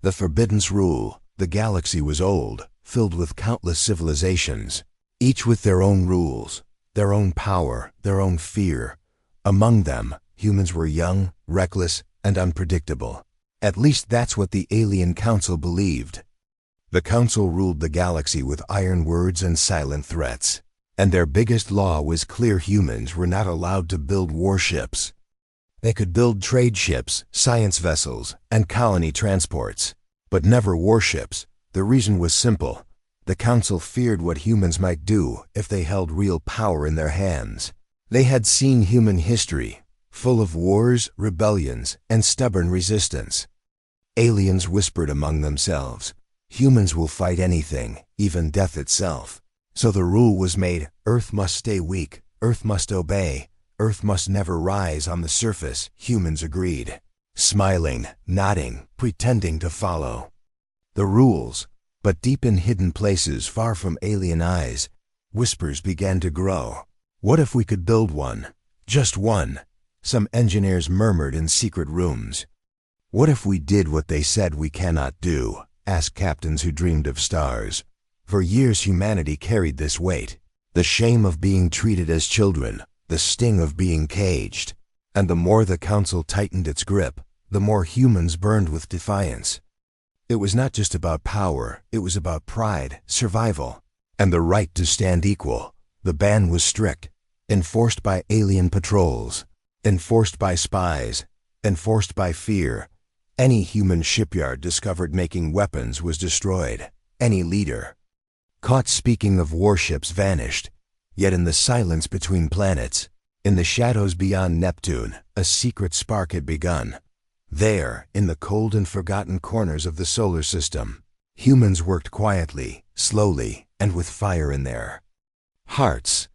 The forbiddance rule. The galaxy was old, filled with countless civilizations, each with their own rules, their own power, their own fear. Among them, humans were young, reckless, and unpredictable. At least that's what the Alien Council believed. The Council ruled the galaxy with iron words and silent threats. And their biggest law was clear: humans were not allowed to build warships. They could build trade ships, science vessels, and colony transports, but never warships. The reason was simple. The Council feared what humans might do if they held real power in their hands. They had seen human history, full of wars, rebellions, and stubborn resistance. Aliens whispered among themselves, "Humans will fight anything, even death itself." So the rule was made: Earth must stay weak, Earth must obey, Earth must never rise on the surface. Humans agreed, smiling, nodding, pretending to follow the rules. But deep in hidden places far from alien eyes, whispers began to grow. What if we could build one? Just one. Some engineers murmured in secret rooms. What if we did what they said we cannot do? Asked captains who dreamed of stars. For years humanity carried this weight. The shame of being treated as children, the sting of being caged. And the more the Council tightened its grip, the more humans burned with defiance. It was not just about power, it was about pride, survival, and the right to stand equal. The ban was strict, enforced by alien patrols, enforced by spies, enforced by fear. Any human shipyard discovered making weapons was destroyed. Any leader caught speaking of warships vanished. Yet in the silence between planets, in the shadows beyond Neptune, a secret spark had begun. There, in the cold and forgotten corners of the solar system, humans worked quietly, slowly, and with fire in their hearts.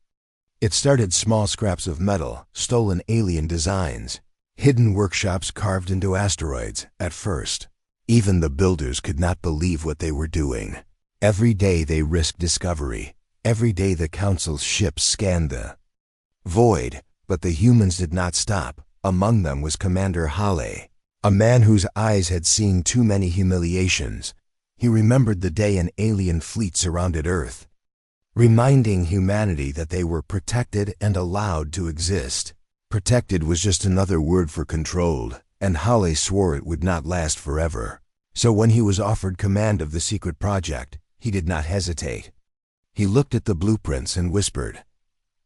It started small scraps of metal, stolen alien designs, hidden workshops carved into asteroids. At first, even the builders could not believe what they were doing. Every day they risked discovery. Every day the Council's ships scanned the void. But the humans did not stop. Among them was Commander Hale, a man whose eyes had seen too many humiliations. He remembered the day an alien fleet surrounded Earth, reminding humanity that they were protected and allowed to exist. Protected was just another word for controlled, and Hale swore it would not last forever. So when he was offered command of the secret project, he did not hesitate. He looked at the blueprints and whispered,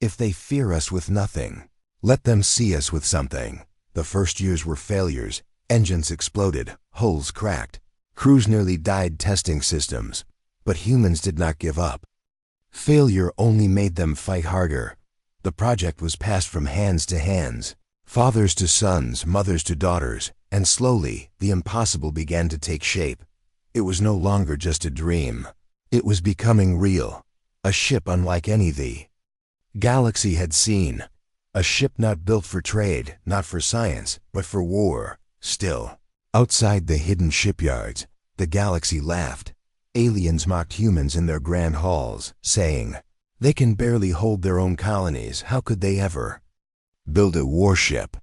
"If they fear us with nothing, let them see us with something." The first years were failures. Engines exploded, hulls cracked, crews nearly died testing systems. But humans did not give up. Failure only made them fight harder. The project was passed from hands to hands, fathers to sons, mothers to daughters, and slowly the impossible began to take shape. It was no longer just a dream. It was becoming real. A ship unlike any the galaxy had seen. A ship not built for trade, not for science, but for war. Still, outside the hidden shipyards, the galaxy laughed. Aliens mocked humans in their grand halls, saying, "They can barely hold their own colonies. How could they ever build a warship?"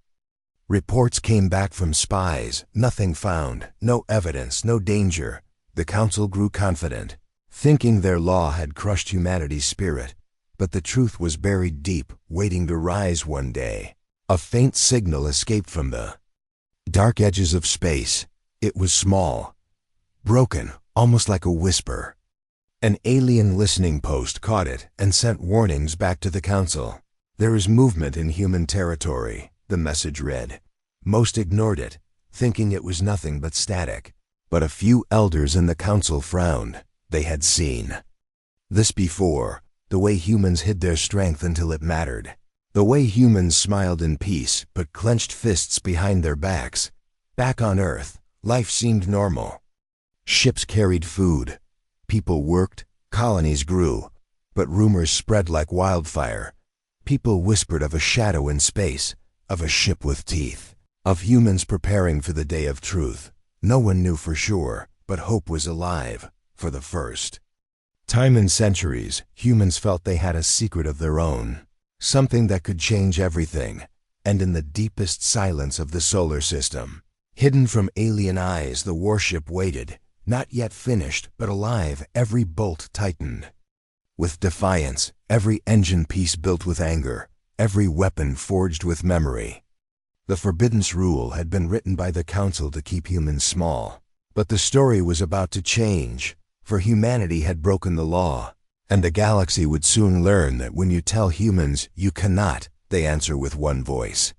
Reports came back from spies. Nothing found, no evidence, no danger. The Council grew confident, thinking their law had crushed humanity's spirit. But the truth was buried deep, waiting to rise one day. A faint signal escaped from the dark edges of space. It was small, broken, almost like a whisper. An alien listening post caught it and sent warnings back to the Council. "There is movement in human territory," the message read. Most ignored it, thinking it was nothing but static. But a few elders in the Council frowned. They had seen this before. The way humans hid their strength until it mattered. The way humans smiled in peace but clenched fists behind their backs. Back on Earth, life seemed normal. Ships carried food. People worked. Colonies grew. But rumors spread like wildfire. People whispered of a shadow in space, of a ship with teeth, of humans preparing for the day of truth. No one knew for sure, but hope was alive. For the first time in centuries, humans felt they had a secret of their own, something that could change everything. And in the deepest silence of the solar system, Hidden from alien eyes, the warship waited, not yet finished, but alive, every bolt tightened. With defiance, every engine piece built with anger, every weapon forged with memory. The Forbiddance Rule had been written by the Council to keep humans small. But the story was about to change, for humanity had broken the law, and the galaxy would soon learn that when you tell humans you cannot, they answer with one voice.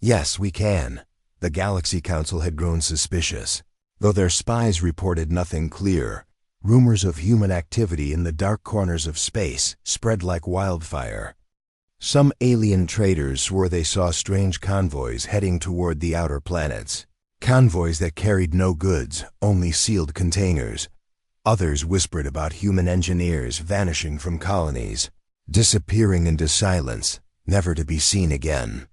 Yes, we can. The Galaxy Council had grown suspicious. Though their spies reported nothing clear, rumors of human activity in the dark corners of space spread like wildfire. Some alien traders swore they saw strange convoys heading toward the outer planets. Convoys that carried no goods, only sealed containers. Others whispered about human engineers vanishing from colonies, disappearing into silence, never to be seen again.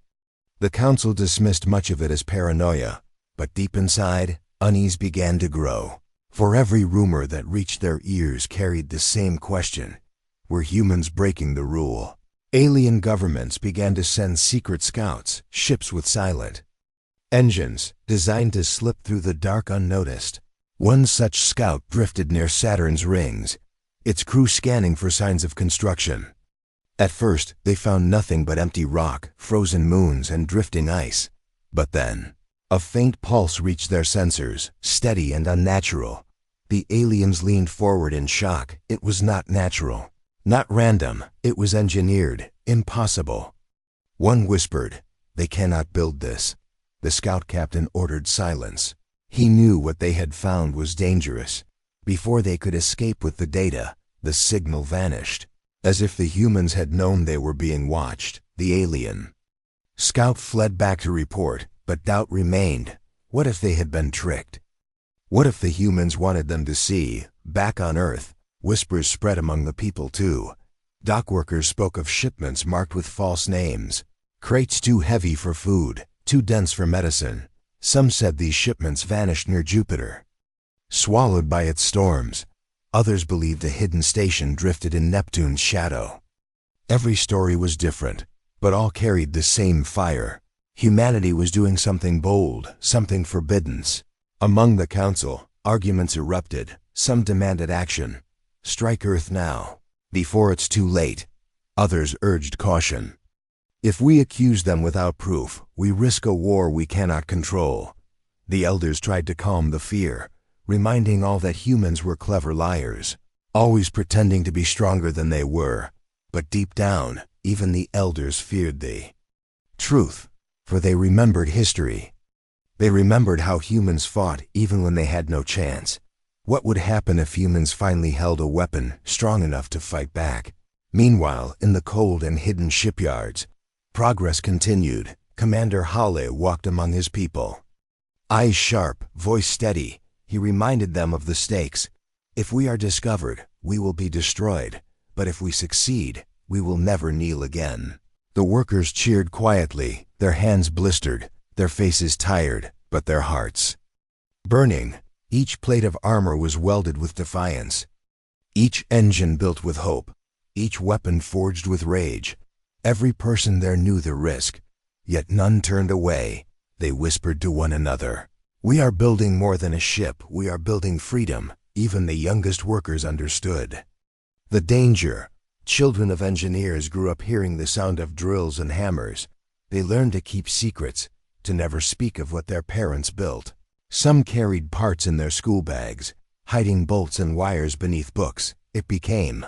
The Council dismissed much of it as paranoia, but deep inside, unease began to grow. For every rumor that reached their ears carried the same question: were humans breaking the rule? Alien governments began to send secret scouts, ships with silent engines, designed to slip through the dark unnoticed. One such scout drifted near Saturn's rings, its crew scanning for signs of construction. At first, they found nothing but empty rock, frozen moons, and drifting ice. But then, a faint pulse reached their sensors, steady and unnatural. The aliens leaned forward in shock. It was not natural, not random. It was engineered, impossible. One whispered, "They cannot build this." The scout captain ordered silence. He knew what they had found was dangerous. Before they could escape with the data, the signal vanished. As if the humans had known they were being watched, the alien scout fled back to report, but doubt remained. What if they had been tricked? What if the humans wanted them to see? Back on Earth, whispers spread among the people too. Dockworkers spoke of shipments marked with false names, crates too heavy for food, too dense for medicine. Some said these shipments vanished near Jupiter, swallowed by its storms. Others believed a hidden station drifted in Neptune's shadow. Every story was different, but all carried the same fire. Humanity was doing something bold, something forbidden. Among the Council, arguments erupted. Some demanded action. Strike Earth now, before it's too late. Others urged caution. If we accuse them without proof, we risk a war we cannot control. The elders tried to calm the fear, reminding all that humans were clever liars, always pretending to be stronger than they were. But deep down, even the elders feared the truth, for they remembered history. They remembered how humans fought even when they had no chance. What would happen if humans finally held a weapon strong enough to fight back? Meanwhile, in the cold and hidden shipyards, progress continued. Commander Halle walked among his people. Eyes sharp, voice steady, he reminded them of the stakes. If we are discovered, we will be destroyed. But if we succeed, we will never kneel again. The workers cheered quietly, their hands blistered, their faces tired, but their hearts burning. Each plate of armor was welded with defiance. Each engine built with hope. Each weapon forged with rage. Every person there knew the risk, yet none turned away. They whispered to one another, "We are building more than a ship, we are building freedom." Even the youngest workers understood the danger. Children of engineers grew up hearing the sound of drills and hammers. They learned to keep secrets, to never speak of what their parents built. Some carried parts in their school bags, hiding bolts and wires beneath books. It became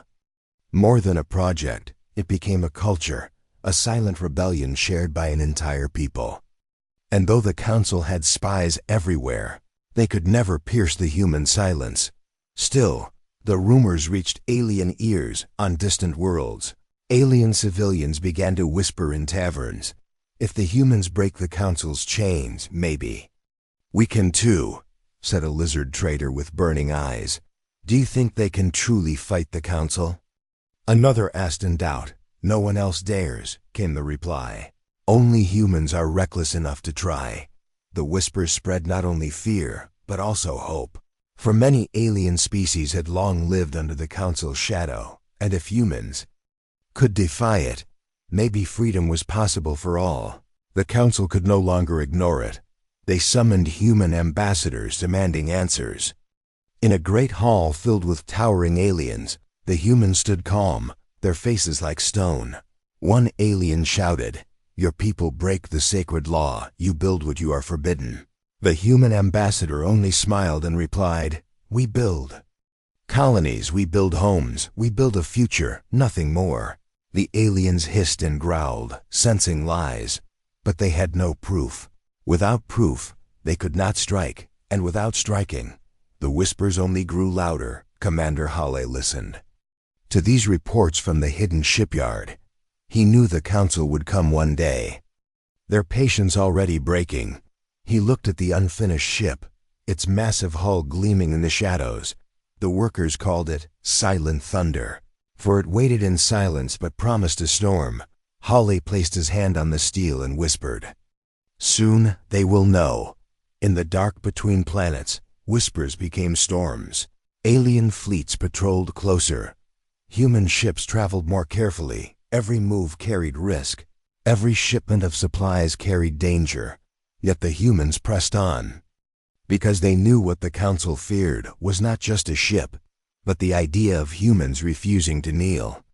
more than a project. It became a culture, a silent rebellion shared by an entire people. And though the Council had spies everywhere, they could never pierce the human silence. Still, the rumors reached alien ears on distant worlds. Alien civilians began to whisper in taverns, "If the humans break the Council's chains, maybe we can too," said a lizard trader with burning eyes. "Do you think they can truly fight the Council?" Another asked in doubt. "No one else dares," came the reply. "Only humans are reckless enough to try." The whispers spread not only fear, but also hope. For many alien species had long lived under the Council's shadow, and if humans could defy it, maybe freedom was possible for all. The Council could no longer ignore it. They summoned human ambassadors demanding answers. In a great hall filled with towering aliens, the humans stood calm, their faces like stone. One alien shouted, "Your people break the sacred law, you build what you are forbidden." The human ambassador only smiled and replied, "We build colonies, we build homes, we build a future, nothing more." The aliens hissed and growled, sensing lies, but they had no proof. Without proof, they could not strike, and without striking, the whispers only grew louder. Commander Hale listened to these reports from the hidden shipyard. He knew the council would come one day, their patience already breaking. He looked at the unfinished ship, its massive hull gleaming in the shadows. The workers called it Silent Thunder, for it waited in silence but promised a storm. Hale placed his hand on the steel and whispered, "Soon they will know." In the dark between planets, whispers became storms. Alien fleets patrolled closer. Human ships traveled more carefully. Every move carried risk. Every shipment of supplies carried danger. Yet the humans pressed on, because they knew what the council feared was not just a ship, but the idea of humans refusing to kneel.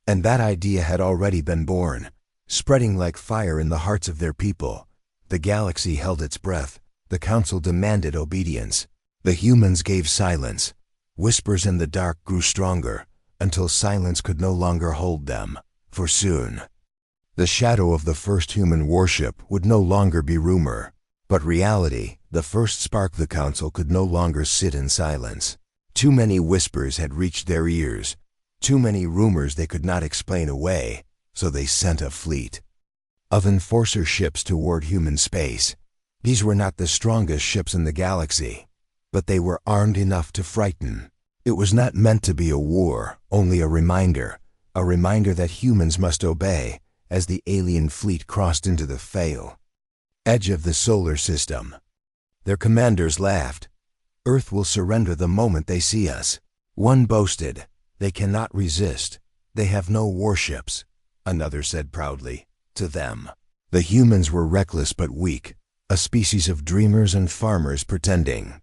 And that idea had already been born, spreading like fire in the hearts of their people. The galaxy held its breath. The council demanded obedience. The humans gave silence. Whispers in the dark grew stronger, until silence could no longer hold them. For soon, the shadow of the first human warship would no longer be rumor, but reality. The first spark. The council could no longer sit in silence. Too many whispers had reached their ears, too many rumors they could not explain away, so they sent a fleet of enforcer ships toward human space. These were not the strongest ships in the galaxy, but they were armed enough to frighten. It was not meant to be a war, only a reminder that humans must obey. As the alien fleet crossed into the fail edge of the solar system, their commanders laughed. "Earth will surrender the moment they see us." One boasted, "They cannot resist. They have no warships." Another said proudly, "To them, the humans were reckless but weak, a species of dreamers and farmers pretending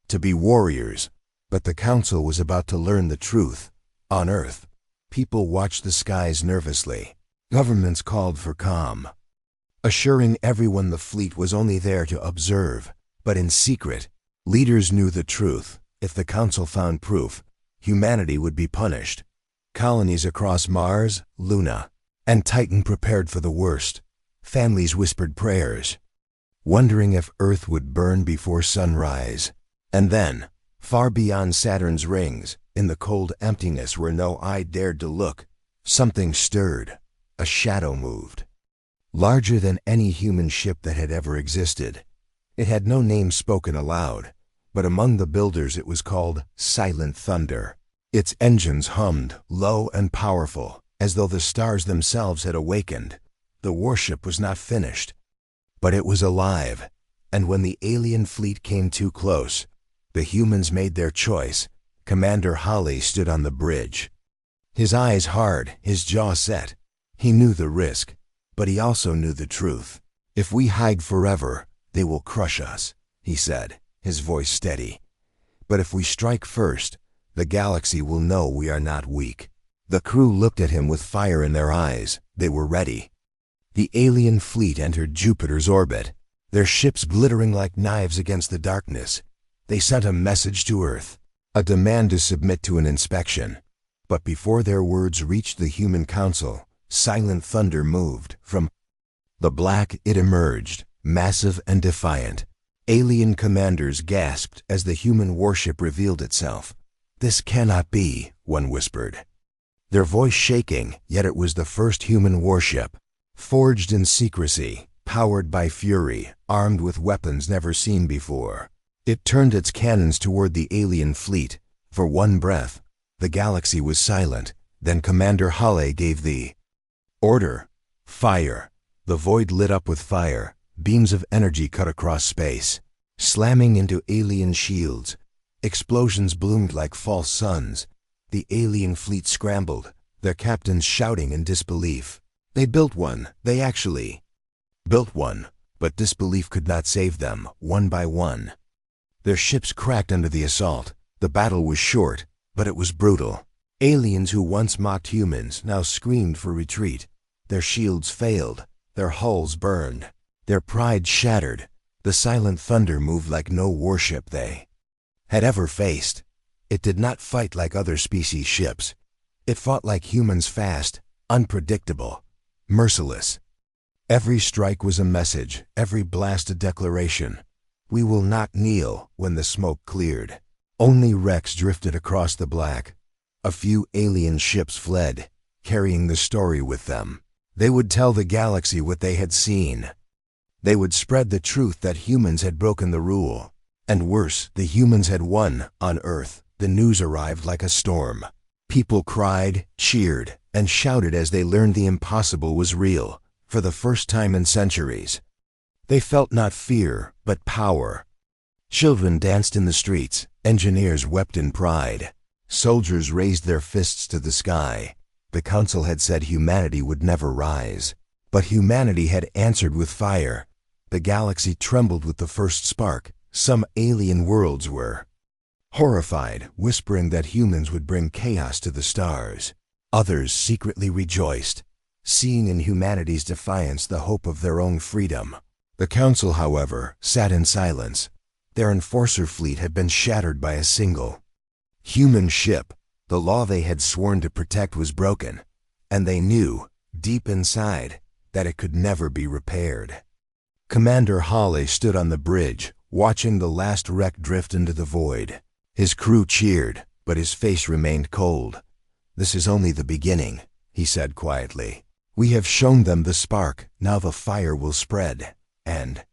to be warriors." But the council was about to learn the truth. On Earth, people watched the skies nervously. Governments called for calm, assuring everyone the fleet was only there to observe. But in secret, leaders knew the truth. If the council found proof, humanity would be punished. Colonies across Mars, Luna, and Titan prepared for the worst. Families whispered prayers, wondering if Earth would burn before sunrise. And then, far beyond Saturn's rings, in the cold emptiness where no eye dared to look, something stirred. A shadow moved, larger than any human ship that had ever existed. It had no name spoken aloud, but among the builders it was called Silent Thunder. Its engines hummed, low and powerful, as though the stars themselves had awakened. The warship was not finished, but it was alive, and when the alien fleet came too close, the humans made their choice. Commander Hale stood on the bridge, his eyes hard, his jaw set. He knew the risk, but he also knew the truth. "If we hide forever, they will crush us," he said, his voice steady. "But if we strike first, the galaxy will know we are not weak." The crew looked at him with fire in their eyes. They were ready. The alien fleet entered Jupiter's orbit, their ships glittering like knives against the darkness. They sent a message to Earth, a demand to submit to an inspection. But before their words reached the human council, Silent Thunder moved. From the black it emerged, massive and defiant. Alien commanders gasped as the human warship revealed itself. "This cannot be," one whispered, their voice shaking, yet it was the first human warship, forged in secrecy, powered by fury, armed with weapons never seen before. It turned its cannons toward the alien fleet. For one breath, the galaxy was silent. Then Commander Hale gave the order. Fire. The void lit up with fire. Beams of energy cut across space, slamming into alien shields. Explosions bloomed like false suns. The alien fleet scrambled, their captains shouting in disbelief. They built one. They actually built one. But disbelief could not save them, one by one. Their ships cracked under the assault. The battle was short, but it was brutal. Aliens who once mocked humans now screamed for retreat. Their shields failed, their hulls burned, their pride shattered. The silent thunder moved like no warship they had ever faced. It did not fight like other species' ships. It fought like humans, fast, unpredictable, merciless. Every strike was a message, every blast a declaration. We will not kneel. When the smoke cleared, only wrecks drifted across the black. A few alien ships fled, carrying the story with them. They would tell the galaxy what they had seen. They would spread the truth that humans had broken the rule. And worse, the humans had won. On Earth, the news arrived like a storm. People cried, cheered, and shouted as they learned the impossible was real. For the first time in centuries, they felt not fear, but power. Children danced in the streets, engineers wept in pride. Soldiers raised their fists to the sky. The Council had said humanity would never rise. But humanity had answered with fire. The galaxy trembled with the first spark. Some alien worlds were horrified, whispering that humans would bring chaos to the stars. Others secretly rejoiced, seeing in humanity's defiance the hope of their own freedom. The Council, however, sat in silence. Their enforcer fleet had been shattered by a single human ship. The law they had sworn to protect was broken, and they knew, deep inside, that it could never be repaired. Commander Hawley stood on the bridge, watching the last wreck drift into the void. His crew cheered, but his face remained cold. "This is only the beginning," he said quietly. "We have shown them the spark, now the fire will spread." And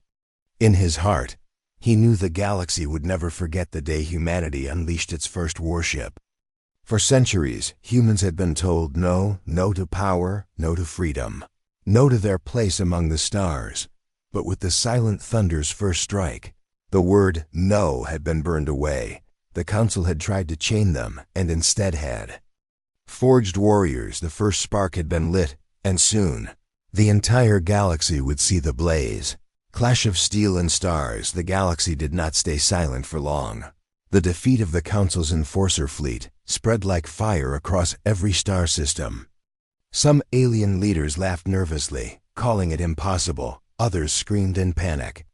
in his heart, he knew the galaxy would never forget the day humanity unleashed its first warship. For centuries, humans had been told no, no to power, no to freedom, no to their place among the stars. But with the silent thunder's first strike, the word no had been burned away. The Council had tried to chain them, and instead had forged warriors. The first spark had been lit, and soon, the entire galaxy would see the blaze. Clash of steel and stars. The galaxy did not stay silent for long. The defeat of the Council's enforcer fleet spread like fire across every star system. Some alien leaders laughed nervously, calling it impossible. Others screamed in panic,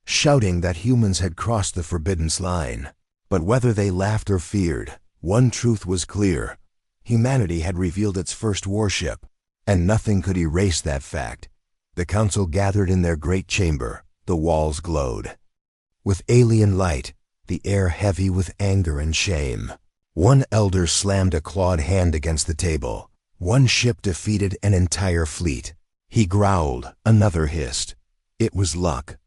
shouting that humans had crossed the forbidden line. But whether they laughed or feared, one truth was clear. Humanity had revealed its first warship, and nothing could erase that fact. The Council gathered in their great chamber. The walls glowed with alien light, the air heavy with anger and shame. One elder slammed a clawed hand against the table. One ship defeated an entire fleet. He growled, another hissed. It was luck.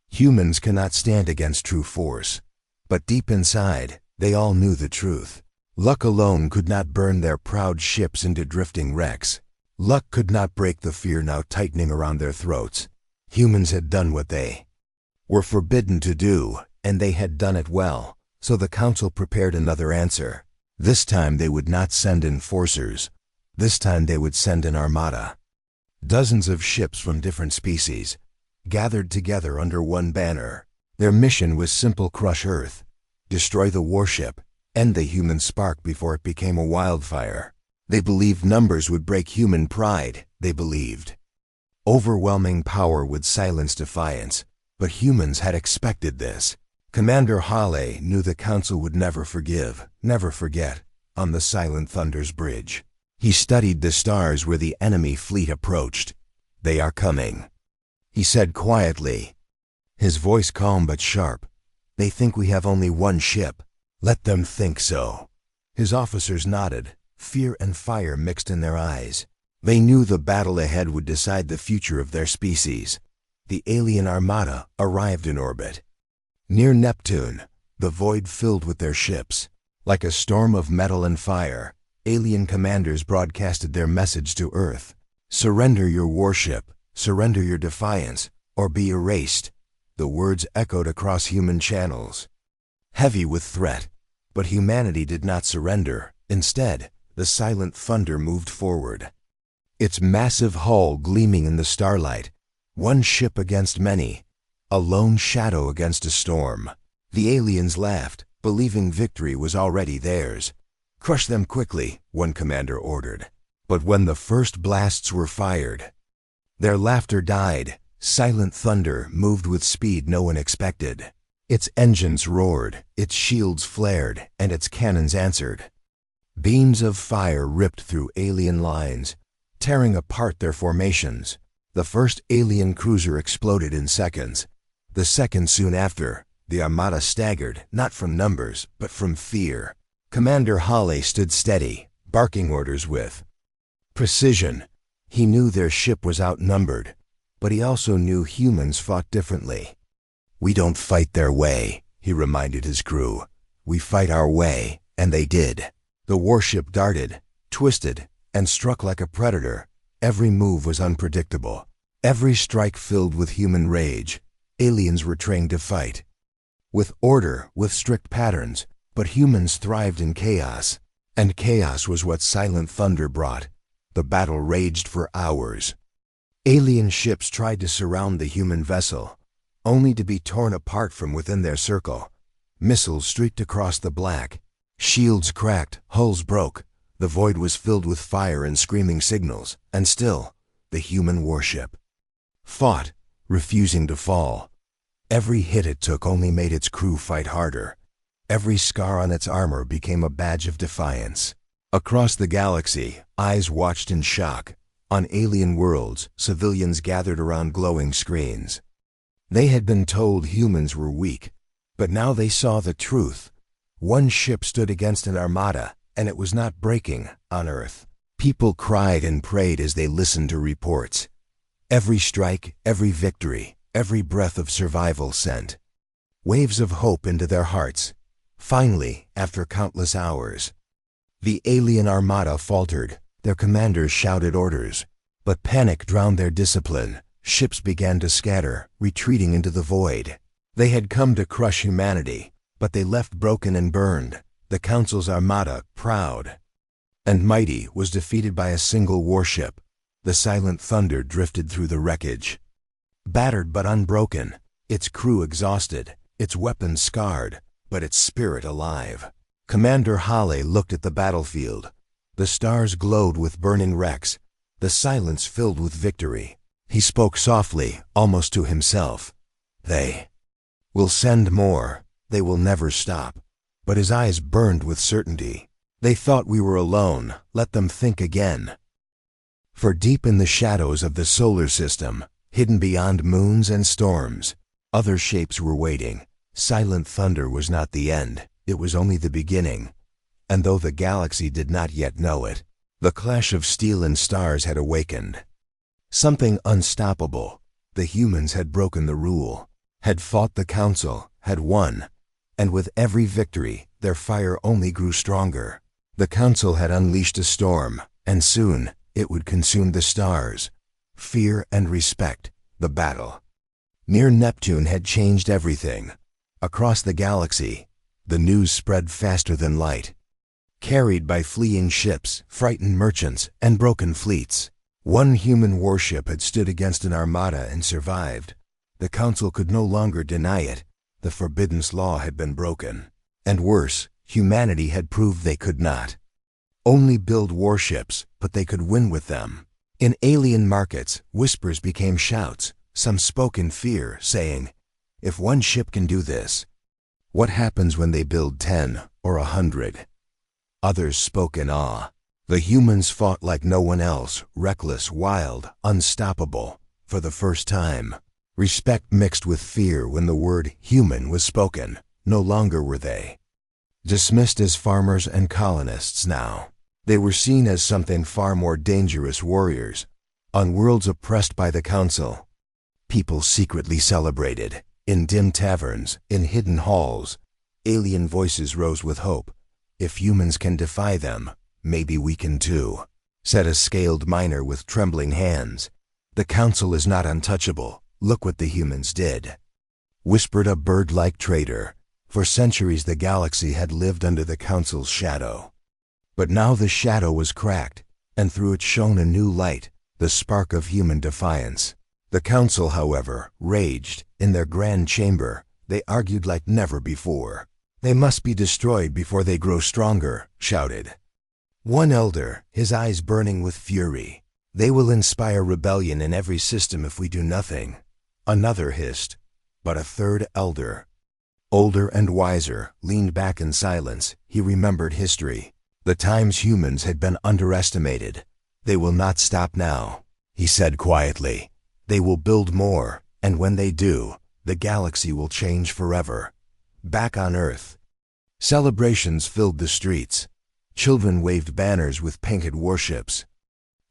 Humans cannot stand against true force. But deep inside, they all knew the truth. Luck alone could not burn their proud ships into drifting wrecks. Luck could not break the fear now tightening around their throats. Humans had done what they were forbidden to do, and they had done it well. So the Council prepared another answer. This time they would not send enforcers. This time they would send an armada. Dozens of ships from different species, gathered together under one banner. Their mission was simple: crush Earth, destroy the warship, end the human spark before it became a wildfire. They believed numbers would break human pride. They believed overwhelming power would silence defiance. But humans had expected this. Commander Hawley knew the Council would never forgive, never forget. On the silent thunder's bridge, he studied the stars where the enemy fleet approached. "They are coming," he said quietly, his voice calm but sharp. "They think we have only one ship. Let them think so." His officers nodded, fear and fire mixed in their eyes. They knew the battle ahead would decide the future of their species. The alien armada arrived in orbit. Near Neptune, the void filled with their ships. Like a storm of metal and fire, alien commanders broadcasted their message to Earth. "Surrender your warship, surrender your defiance, or be erased." The words echoed across human channels, heavy with threat. But humanity did not surrender. Instead, the silent thunder moved forward, its massive hull gleaming in the starlight. One ship against many, a lone shadow against a storm. The aliens laughed, believing victory was already theirs. "Crush them quickly," one commander ordered. But when the first blasts were fired, their laughter died. Silent thunder moved with speed no one expected. Its engines roared, its shields flared, and its cannons answered. Beams of fire ripped through alien lines, tearing apart their formations. The first alien cruiser exploded in seconds. The second soon after, the armada staggered, not from numbers, but from fear. Commander Hawley stood steady, barking orders with precision. He knew their ship was outnumbered, but he also knew humans fought differently. "We don't fight their way," he reminded his crew. "We fight our way," and they did. The warship darted, twisted, and struck like a predator. Every move was unpredictable. Every strike filled with human rage. Aliens were trained to fight with order, with strict patterns, but humans thrived in chaos. And chaos was what Silent Thunder brought. The battle raged for hours. Alien ships tried to surround the human vessel, only to be torn apart from within their circle. Missiles streaked across the black. Shields cracked, hulls broke. The void was filled with fire and screaming signals, and still, the human warship fought, refusing to fall. Every hit it took only made its crew fight harder. Every scar on its armor became a badge of defiance. Across the galaxy, eyes watched in shock. On alien worlds, civilians gathered around glowing screens. They had been told humans were weak, but now they saw the truth. One ship stood against an armada, and it was not breaking on Earth. People cried and prayed as they listened to reports. Every strike, every victory, every breath of survival sent waves of hope into their hearts. Finally, after countless hours, the alien armada faltered. Their commanders shouted orders, but panic drowned their discipline. Ships began to scatter, retreating into the void. They had come to crush humanity, but they left broken and burned. The Council's armada, proud and mighty, was defeated by a single warship. The Silent Thunder drifted through the wreckage, battered but unbroken, its crew exhausted, its weapons scarred, but its spirit alive. Commander Hawley looked at the battlefield. The stars glowed with burning wrecks, the silence filled with victory. He spoke softly, almost to himself. "They will send more. They will never stop." But his eyes burned with certainty. "They thought we were alone. Let them think again." For deep in the shadows of the solar system, hidden beyond moons and storms, other shapes were waiting. Silent Thunder was not the end. It was only the beginning. And though the galaxy did not yet know it, the clash of steel and stars had awakened. Something unstoppable. The humans had broken the rule, had fought the Council, had won, and with every victory, their fire only grew stronger. The Council had unleashed a storm, and soon it would consume the stars. Fear and respect, the battle near Neptune had changed everything. Across the galaxy, the news spread faster than light, carried by fleeing ships, frightened merchants, and broken fleets. One human warship had stood against an armada and survived. The Council could no longer deny it. The forbidden law had been broken. And worse, humanity had proved they could not only build warships, but they could win with them. In alien markets, whispers became shouts. Some spoke in fear, saying, "If one ship can do this, what happens when they build 10 or 100? Others spoke in awe. The humans fought like no one else, reckless, wild, unstoppable. For the first time, respect mixed with fear when the word human was spoken. No longer were they dismissed as farmers and colonists now. They were seen as something far more dangerous, warriors. On worlds oppressed by the Council, people secretly celebrated. In dim taverns, in hidden halls, alien voices rose with hope. "If humans can defy them, maybe we can too," said a scaled miner with trembling hands. "The Council is not untouchable. Look what the humans did," whispered a bird-like trader. For centuries the galaxy had lived under the Council's shadow. But now the shadow was cracked, and through it shone a new light, the spark of human defiance. The council, however, raged. In their grand chamber, they argued like never before. "They must be destroyed before they grow stronger," shouted one elder, his eyes burning with fury. "They will inspire rebellion in every system if we do nothing," another hissed. But a third elder, older and wiser, leaned back in silence. He remembered history. The times humans had been underestimated. "They will not stop now," he said quietly. "They will build more, and when they do, the galaxy will change forever." Back on Earth, celebrations filled the streets. Children waved banners with painted warships.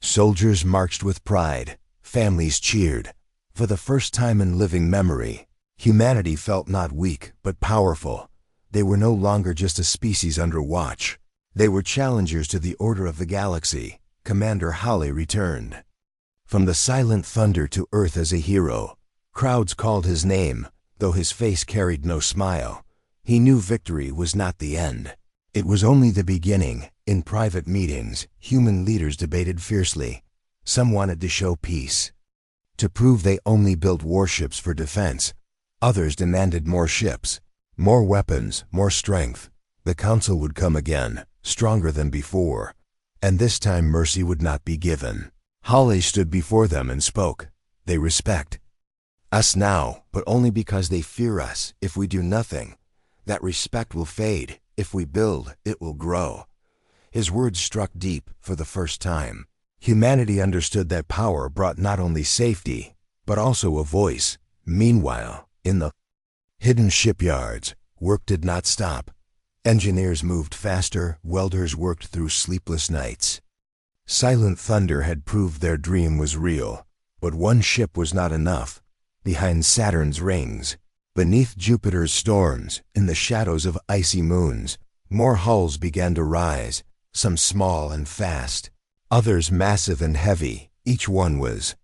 Soldiers marched with pride. Families cheered. For the first time in living memory, humanity felt not weak, but powerful. They were no longer just a species under watch. They were challengers to the order of the galaxy. Commander Halley returned from the silent thunder to Earth as a hero. Crowds called his name, though his face carried no smile. He knew victory was not the end. It was only the beginning. In private meetings, human leaders debated fiercely. Some wanted to show peace, to prove they only built warships for defense. Others demanded more ships, more weapons, more strength. The council would come again, stronger than before, and this time mercy would not be given. Halley stood before them and spoke. "They respect us now, but only because they fear us. If we do nothing, that respect will fade. If we build, it will grow." His words struck deep. For the first time, humanity understood that power brought not only safety, but also a voice. Meanwhile, in the hidden shipyards, work did not stop. Engineers moved faster, welders worked through sleepless nights. Silent thunder had proved their dream was real, but one ship was not enough. Behind Saturn's rings, beneath Jupiter's storms, in the shadows of icy moons, more hulls began to rise, some small and fast, others massive and heavy. Each one was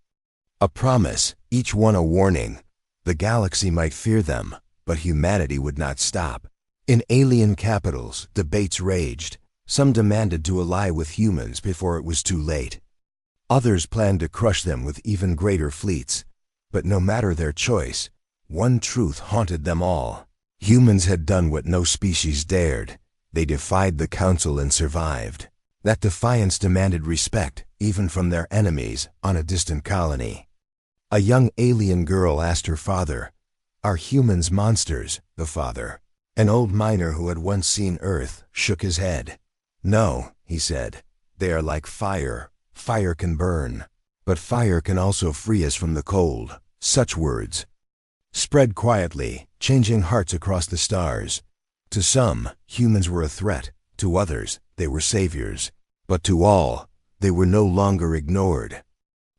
a promise, each one a warning. The galaxy might fear them, but humanity would not stop. In alien capitals, debates raged. Some demanded to ally with humans before it was too late. Others planned to crush them with even greater fleets. But no matter their choice, one truth haunted them all. Humans had done what no species dared. They defied the council and survived. That defiance demanded respect, even from their enemies on a distant colony. A young alien girl asked her father, "Are humans monsters?" The father, an old miner who had once seen Earth, shook his head. "No," he said. "They are like fire. Fire can burn, but fire can also free us from the cold." Such words spread quietly, changing hearts across the stars. To some, humans were a threat. To others, they were saviors. But to all, they were no longer ignored.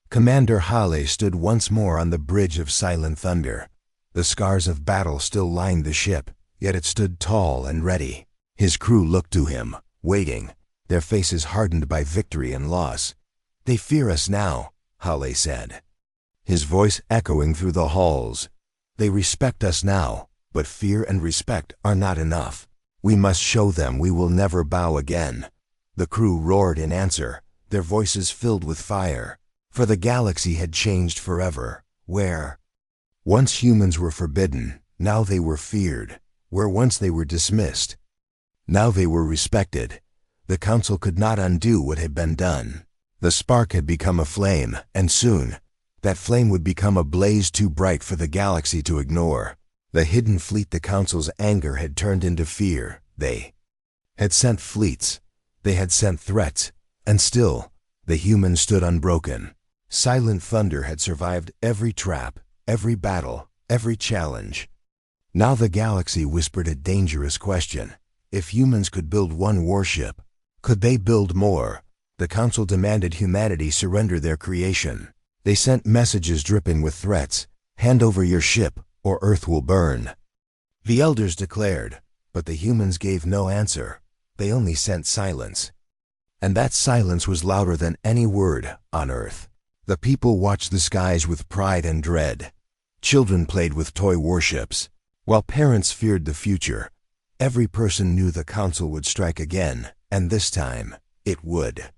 Commander Halley stood once more on the bridge of silent thunder. The scars of battle still lined the ship, yet it stood tall and ready. His crew looked to him, waiting, their faces hardened by victory and loss. "They fear us now," Halley said, his voice echoing through the halls. "They respect us now, but fear and respect are not enough. We must show them we will never bow again." The crew roared in answer, their voices filled with fire. For the galaxy had changed forever. Where once humans were forbidden, now they were feared. Where once they were dismissed, now they were respected. The council could not undo what had been done. The spark had become a flame, and soon, that flame would become a blaze too bright for the galaxy to ignore. The hidden fleet the council's anger had turned into fear. They had sent fleets, they had sent threats, and still, the humans stood unbroken. Silent thunder had survived every trap, every battle, every challenge. Now the galaxy whispered a dangerous question. If humans could build one warship, could they build more? The council demanded humanity surrender their creation. They sent messages dripping with threats. "Hand over your ship, or Earth will burn." The elders declared, but the humans gave no answer. They only sent silence. And that silence was louder than any word on Earth. The people watched the skies with pride and dread. Children played with toy warships, while parents feared the future. Every person knew the council would strike again, and this time, it would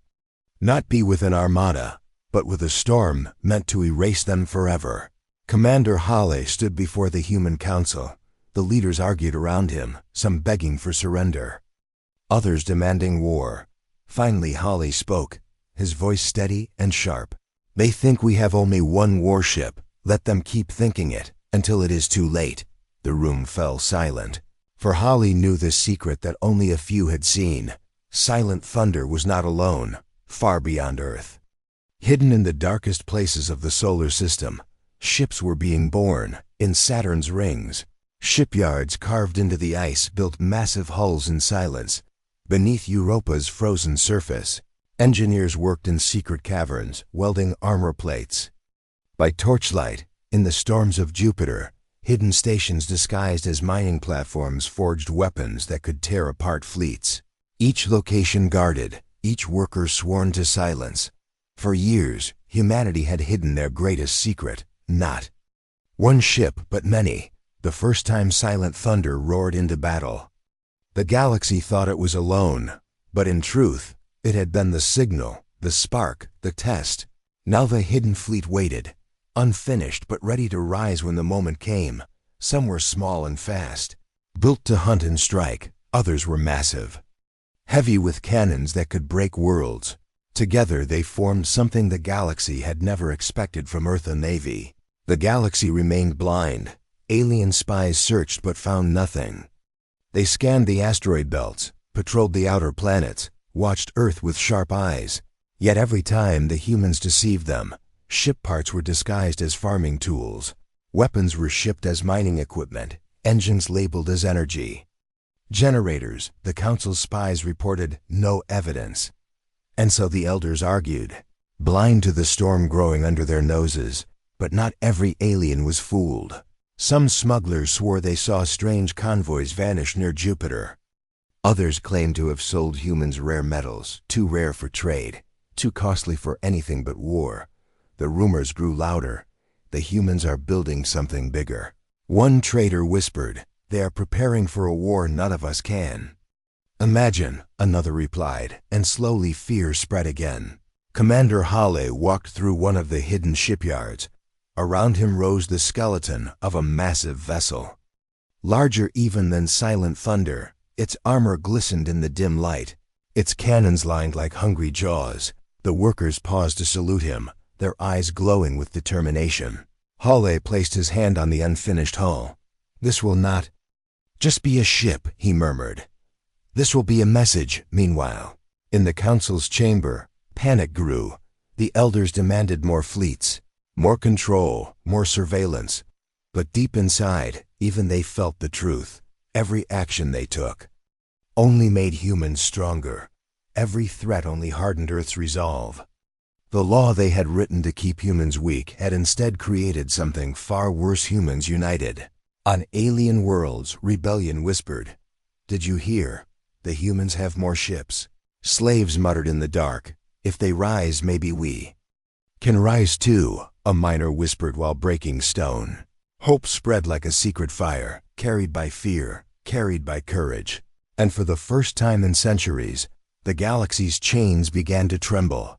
not be with an armada, but with a storm meant to erase them forever. Commander Hale stood before the human council. The leaders argued around him, some begging for surrender, others demanding war. Finally Hale spoke, his voice steady and sharp. "They think we have only one warship. Let them keep thinking it, until it is too late." The room fell silent. For Hale knew the secret that only a few had seen. Silent Thunder was not alone, far beyond Earth. Hidden in the darkest places of the solar system, ships were being born, in Saturn's rings. Shipyards carved into the ice built massive hulls in silence. Beneath Europa's frozen surface, engineers worked in secret caverns, welding armor plates. By torchlight, in the storms of Jupiter, hidden stations disguised as mining platforms forged weapons that could tear apart fleets. Each location guarded, each worker sworn to silence. For years, humanity had hidden their greatest secret, not one ship but many. The first time Silent Thunder roared into battle, the galaxy thought it was alone, but in truth, it had been the signal, the spark, the test. Now the hidden fleet waited, unfinished but ready to rise when the moment came. Some were small and fast, built to hunt and strike. Others were massive, heavy with cannons that could break worlds. Together they formed something the galaxy had never expected from Earth, a navy. The galaxy remained blind. Alien spies searched but found nothing. They scanned the asteroid belts, patrolled the outer planets, watched Earth with sharp eyes. Yet every time the humans deceived them. Ship parts were disguised as farming tools. Weapons were shipped as mining equipment, engines labeled as energy. Generators, the Council's spies reported no evidence. And so the elders argued, blind to the storm growing under their noses. But not every alien was fooled. Some smugglers swore they saw strange convoys vanish near Jupiter. Others claimed to have sold humans rare metals, too rare for trade, too costly for anything but war. The rumors grew louder. The humans are building something bigger. One trader whispered, "They are preparing for a war none of us can imagine," another replied, and slowly fear spread again. Commander Hale walked through one of the hidden shipyards. Around him rose the skeleton of a massive vessel, larger even than Silent Thunder. Its armor glistened in the dim light, its cannons lined like hungry jaws. The workers paused to salute him, their eyes glowing with determination. Hale placed his hand on the unfinished hull. "This will not just be a ship," he murmured. "This will be a message." Meanwhile, in the council's chamber, panic grew. The elders demanded more fleets, more control, more surveillance. But deep inside, even they felt the truth. Every action they took only made humans stronger. Every threat only hardened Earth's resolve. The law they had written to keep humans weak had instead created something far worse: humans united. On alien worlds, rebellion whispered, "Did you hear? The humans have more ships." Slaves muttered in the dark, "If they rise, maybe we can rise too," a miner whispered while breaking stone. Hope spread like a secret fire, carried by fear, carried by courage. And for the first time in centuries, the galaxy's chains began to tremble.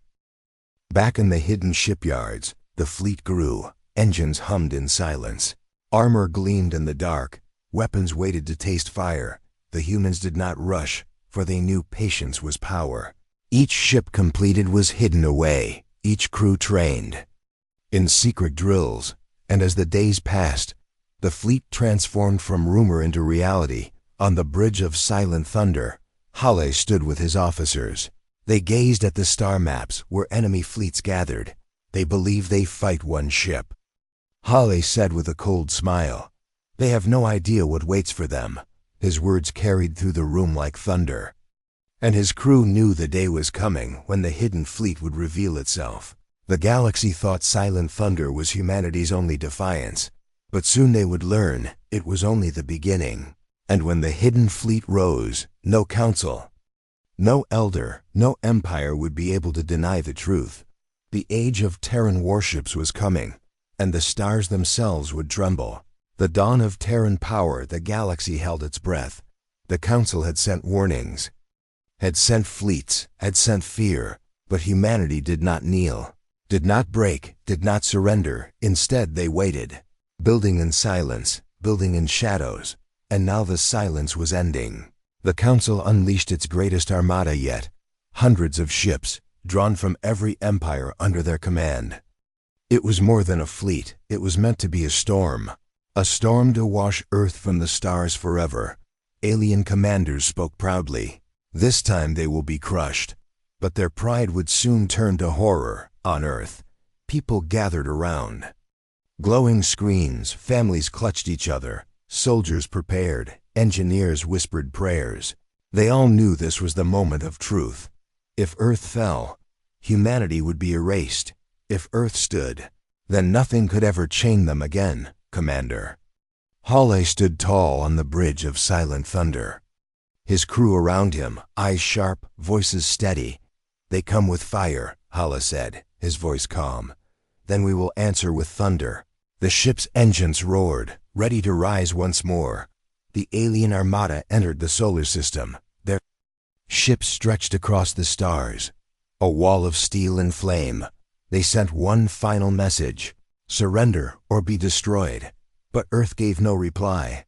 Back in the hidden shipyards, the fleet grew. Engines hummed in silence. Armor gleamed in the dark. Weapons waited to taste fire. The humans did not rush, for they knew patience was power. Each ship completed was hidden away, each crew trained in secret drills. And as the days passed, the fleet transformed from rumor into reality. On the bridge of Silent Thunder, Hale stood with his officers. They gazed at the star maps where enemy fleets gathered. They believe they fight one ship. Hale said with a cold smile, "They have no idea what waits for them." His words carried through the room like thunder. And his crew knew the day was coming when the hidden fleet would reveal itself. The galaxy thought Silent Thunder was humanity's only defiance, but soon they would learn it was only the beginning. And when the hidden fleet rose, no council, no elder, no empire would be able to deny the truth. The age of Terran warships was coming, and the stars themselves would tremble. The dawn of Terran power. The galaxy held its breath. The council had sent warnings, had sent fleets, had sent fear, but humanity did not kneel. did not break, did not surrender. Instead, they waited, building in silence, building in shadows, and now the silence was ending. The Council unleashed its greatest armada yet, hundreds of ships, drawn from every empire under their command. It was more than a fleet, it was meant to be a storm to wash Earth from the stars forever. Alien commanders spoke proudly. This time they will be crushed. But their pride would soon turn to horror. On Earth, people gathered around. Glowing screens, families clutched each other, soldiers prepared, engineers whispered prayers. They all knew this was the moment of truth. If Earth fell, humanity would be erased. If Earth stood, then nothing could ever chain them again, Commander. Hale stood tall on the bridge of silent thunder. His crew around him, eyes sharp, voices steady. They come with fire, Hale said, his voice calm. Then we will answer with thunder. The ship's engines roared, ready to rise once more. The alien armada entered the solar system. Their ships stretched across the stars, a wall of steel and flame. They sent one final message: surrender or be destroyed. But Earth gave no reply.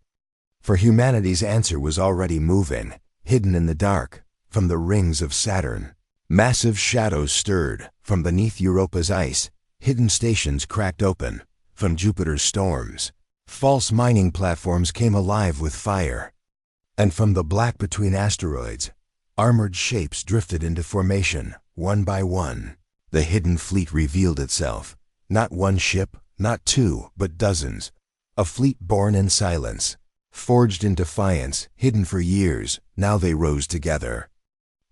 For humanity's answer was already moving, hidden in the dark, from the rings of Saturn. Massive shadows stirred. From beneath Europa's ice, hidden stations cracked open. From Jupiter's storms, false mining platforms came alive with fire. And from the black between asteroids, armored shapes drifted into formation, one by one. The hidden fleet revealed itself. Not one ship, not two, but dozens. A fleet born in silence, forged in defiance, hidden for years. Now they rose together.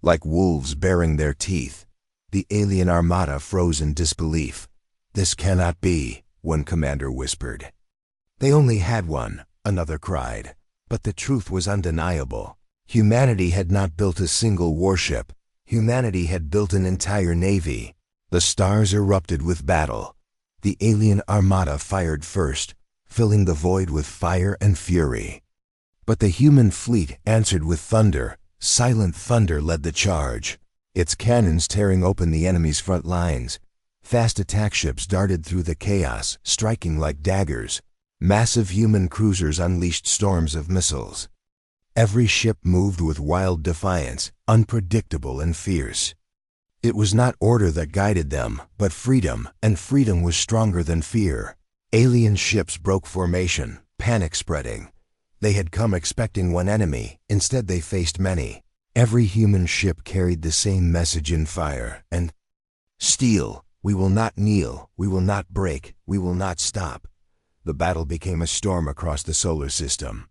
Like wolves baring their teeth, the alien armada froze in disbelief. This cannot be, one commander whispered. They only had one, another cried. But the truth was undeniable. Humanity had not built a single warship. Humanity had built an entire navy. The stars erupted with battle. The alien armada fired first, filling the void with fire and fury. But the human fleet answered with thunder. Silent thunder led the charge, its cannons tearing open the enemy's front lines. Fast attack ships darted through the chaos, striking like daggers. Massive human cruisers unleashed storms of missiles. Every ship moved with wild defiance, unpredictable and fierce. It was not order that guided them, but freedom, and freedom was stronger than fear. Alien ships broke formation, panic spreading. They had come expecting one enemy, instead they faced many. Every human ship carried the same message in fire and steel. We will not kneel, we will not break, we will not stop. The battle became a storm across the solar system.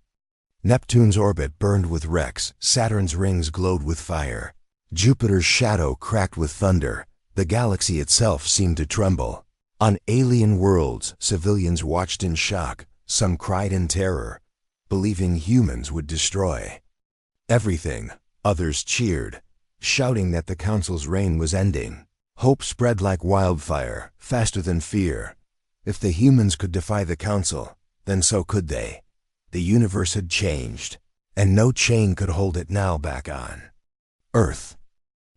Neptune's orbit burned with wrecks, Saturn's rings glowed with fire. Jupiter's shadow cracked with thunder. The galaxy itself seemed to tremble. On alien worlds, civilians watched in shock. Some cried in terror, believing humans would destroy everything. Others cheered, shouting that the Council's reign was ending. Hope spread like wildfire, faster than fear. If the humans could defy the Council, then so could they. The universe had changed, and no chain could hold it now back on Earth.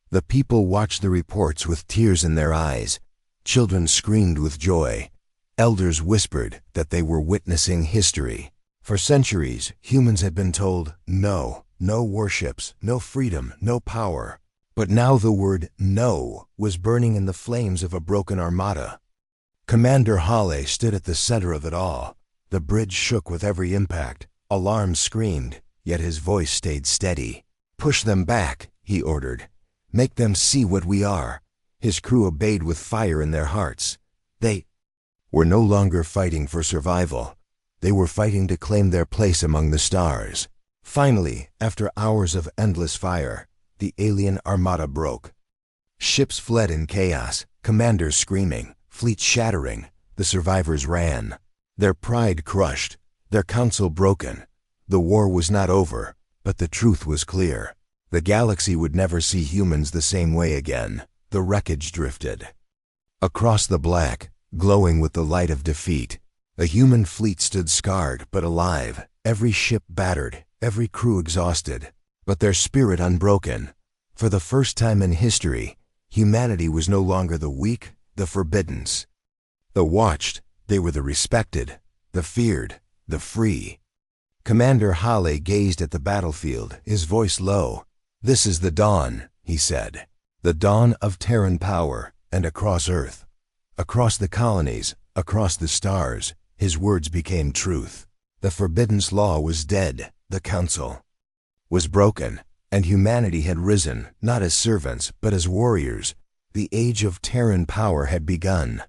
The people watched the reports with tears in their eyes. Children screamed with joy. Elders whispered that they were witnessing history. For centuries, humans had been told, no, no warships, no freedom, no power. But now the word no was burning in the flames of a broken armada. Commander Hale stood at the center of it all. The bridge shook with every impact. Alarms screamed, yet his voice stayed steady. Push them back, he ordered. Make them see what we are. His crew obeyed with fire in their hearts. They were no longer fighting for survival. They were fighting to claim their place among the stars. Finally, after hours of endless fire, the alien armada broke. Ships fled in chaos, commanders screaming, fleets shattering. The survivors ran, their pride crushed, their council broken. The war was not over, but the truth was clear. The galaxy would never see humans the same way again. The wreckage drifted. Across the black, glowing with the light of defeat, a human fleet stood scarred but alive, every ship battered, every crew exhausted, but their spirit unbroken. For the first time in history, humanity was no longer the weak, the forbiddens. The watched, they were the respected, the feared, the free. Commander Hale gazed at the battlefield, his voice low. "This is the dawn," he said. "The dawn of Terran power, and across Earth, across the colonies, across the stars, his words became truth. The Forbidden's law was dead, the Council was broken, and humanity had risen, not as servants, but as warriors. The age of Terran power had begun.